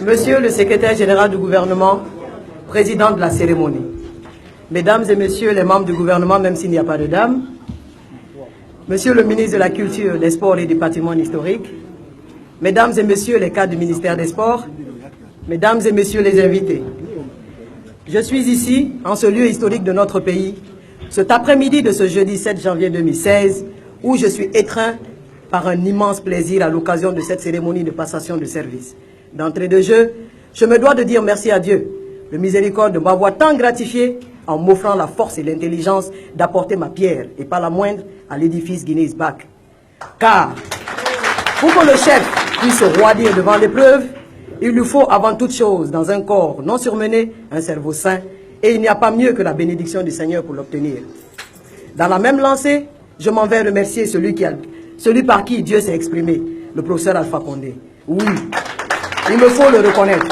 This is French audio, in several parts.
Monsieur le secrétaire général du gouvernement, président de la cérémonie, mesdames et messieurs les membres du gouvernement, même s'il n'y a pas de dames, monsieur le ministre de la Culture, des Sports et du Patrimoine historique, mesdames et messieurs les cadres du ministère des Sports, mesdames et messieurs les invités, je suis ici, en ce lieu historique de notre pays, cet après-midi de ce jeudi 7 janvier 2016, où je suis étreint par un immense plaisir à l'occasion de cette cérémonie de passation de service. D'entrée de jeu, je me dois de dire merci à Dieu, le miséricorde de m'avoir tant gratifié en m'offrant la force et l'intelligence d'apporter ma pierre, et pas la moindre, à l'édifice Guinness Back. Car, pour que le chef puisse se roidir devant l'épreuve, il lui faut avant toute chose, dans un corps non surmené, un cerveau sain, et il n'y a pas mieux que la bénédiction du Seigneur pour l'obtenir. Dans la même lancée, je m'en vais remercier celui par qui Dieu s'est exprimé, le professeur Alpha Condé. Oui, il me faut le reconnaître.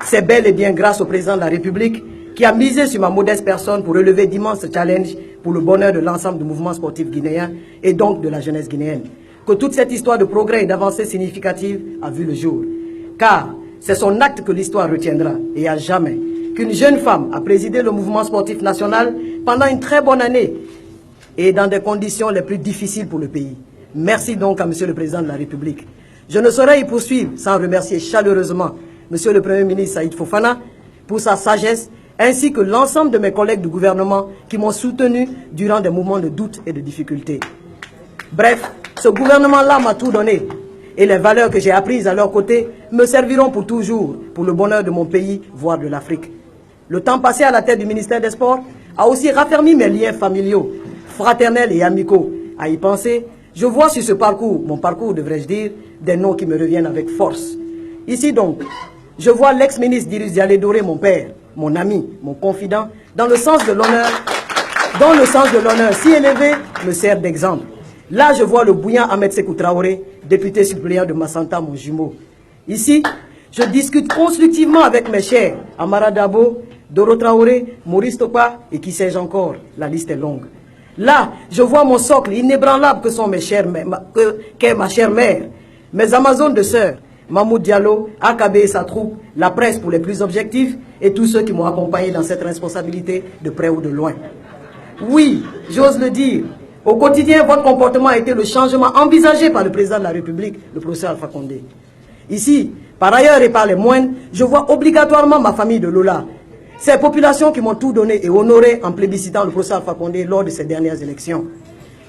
C'est bel et bien grâce au président de la République qui a misé sur ma modeste personne pour relever d'immenses challenges pour le bonheur de l'ensemble du mouvement sportif guinéen et donc de la jeunesse guinéenne, que toute cette histoire de progrès et d'avancées significatives a vu le jour. Car c'est son acte que l'histoire retiendra, et à jamais, qu'une jeune femme a présidé le mouvement sportif national pendant une très bonne année et dans des conditions les plus difficiles pour le pays. Merci donc à Monsieur le Président de la République. Je ne saurais y poursuivre sans remercier chaleureusement Monsieur le Premier ministre Saïd Fofana pour sa sagesse, ainsi que l'ensemble de mes collègues du gouvernement qui m'ont soutenu durant des moments de doute et de difficulté. Bref, ce gouvernement-là m'a tout donné. Et les valeurs que j'ai apprises à leur côté me serviront pour toujours, pour le bonheur de mon pays, voire de l'Afrique. Le temps passé à la tête du ministère des Sports a aussi raffermi mes liens familiaux, fraternels et amicaux. À y penser, je vois sur ce parcours, mon parcours devrais-je dire, des noms qui me reviennent avec force. Ici donc, je vois l'ex-ministre Dirus Dialé Doré, mon père, mon ami, mon confident, dans le sens de l'honneur, dont le sens de l'honneur si élevé me sert d'exemple. Là, je vois le bouillant Ahmed Sékou Traoré, député suppléant de Massanta, mon jumeau. Ici, je discute constructivement avec mes chers Amara Dabo, Doro Traoré, Maurice Topa et qui sais-je encore. La liste est longue. Là, je vois mon socle inébranlable que sont mes chères qu'est ma chère mère, mes Amazones de sœurs, Mahmoud Diallo, AKB et sa troupe, la presse pour les plus objectifs et tous ceux qui m'ont accompagné dans cette responsabilité de près ou de loin. Oui, j'ose le dire. Au quotidien, votre comportement a été le changement envisagé par le président de la République, le professeur Alpha Condé. Ici, par ailleurs et par les moindres, je vois obligatoirement ma famille de Lola. Ces populations qui m'ont tout donné et honoré en plébiscitant le professeur Alpha Condé lors de ces dernières élections.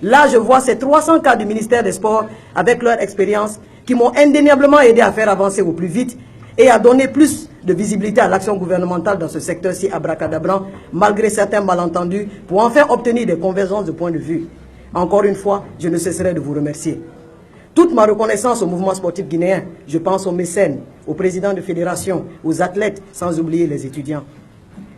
Là, je vois ces 300 cadres du ministère des Sports avec leur expérience qui m'ont indéniablement aidé à faire avancer au plus vite et à donner plus de visibilité à l'action gouvernementale dans ce secteur si abracadabrant, malgré certains malentendus, pour enfin obtenir des convergences de points de vue. Encore une fois, je ne cesserai de vous remercier. Toute ma reconnaissance au mouvement sportif guinéen, je pense aux mécènes, aux présidents de fédération, aux athlètes, sans oublier les étudiants.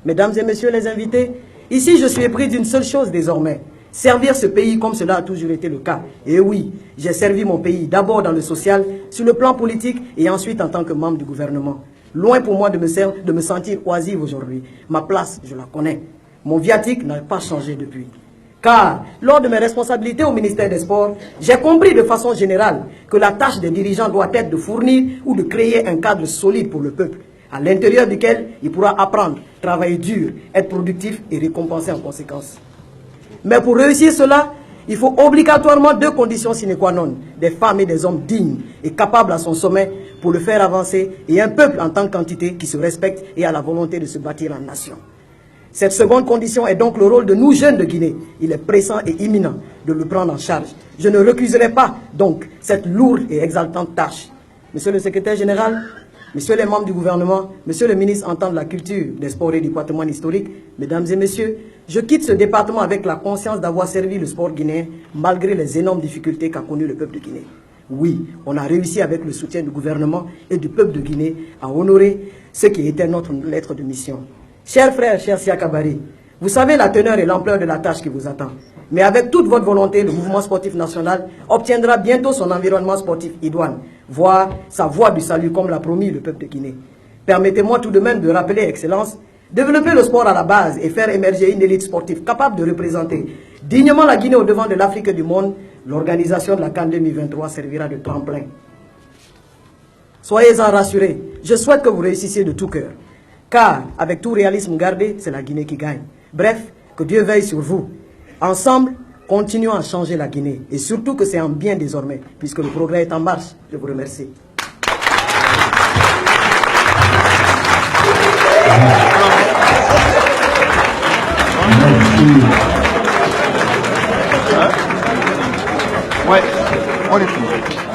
Mesdames et messieurs les invités, ici je suis épris d'une seule chose désormais, servir ce pays comme cela a toujours été le cas. Et oui, j'ai servi mon pays d'abord dans le social, sur le plan politique et ensuite en tant que membre du gouvernement. Loin pour moi de me sentir oisive aujourd'hui. Ma place, je la connais. Mon viatique n'a pas changé depuis. Car, lors de mes responsabilités au ministère des Sports, j'ai compris de façon générale que la tâche des dirigeants doit être de fournir ou de créer un cadre solide pour le peuple, à l'intérieur duquel il pourra apprendre, travailler dur, être productif et récompensé en conséquence. Mais pour réussir cela, il faut obligatoirement deux conditions sine qua non, des femmes et des hommes dignes et capables à son sommet pour le faire avancer et un peuple en tant qu'entité qui se respecte et a la volonté de se bâtir en nation. Cette seconde condition est donc le rôle de nous jeunes de Guinée. Il est pressant et imminent de le prendre en charge. Je ne recuserai pas donc cette lourde et exaltante tâche. Monsieur le secrétaire général, messieurs les membres du gouvernement, monsieur le ministre en temps de la culture, des sports et du patrimoine historique, mesdames et messieurs, je quitte ce département avec la conscience d'avoir servi le sport guinéen malgré les énormes difficultés qu'a connues le peuple de Guinée. Oui, on a réussi avec le soutien du gouvernement et du peuple de Guinée à honorer ce qui était notre lettre de mission. Chers frères, chers Siakabari, vous savez la teneur et l'ampleur de la tâche qui vous attend. Mais avec toute votre volonté, le mouvement sportif national obtiendra bientôt son environnement sportif idoine, voire sa voie du salut comme l'a promis le peuple de Guinée. Permettez-moi tout de même de rappeler, Excellence, développer le sport à la base et faire émerger une élite sportive capable de représenter dignement la Guinée au devant de l'Afrique et du monde. L'organisation de la CAN 2023 servira de tremplin. Soyez-en rassurés. Je souhaite que vous réussissiez de tout cœur. Car, avec tout réalisme gardé, c'est la Guinée qui gagne. Bref, que Dieu veille sur vous. Ensemble, continuons à changer la Guinée. Et surtout que c'est en bien désormais, puisque le progrès est en marche. Je vous remercie. Ouais, on est tout.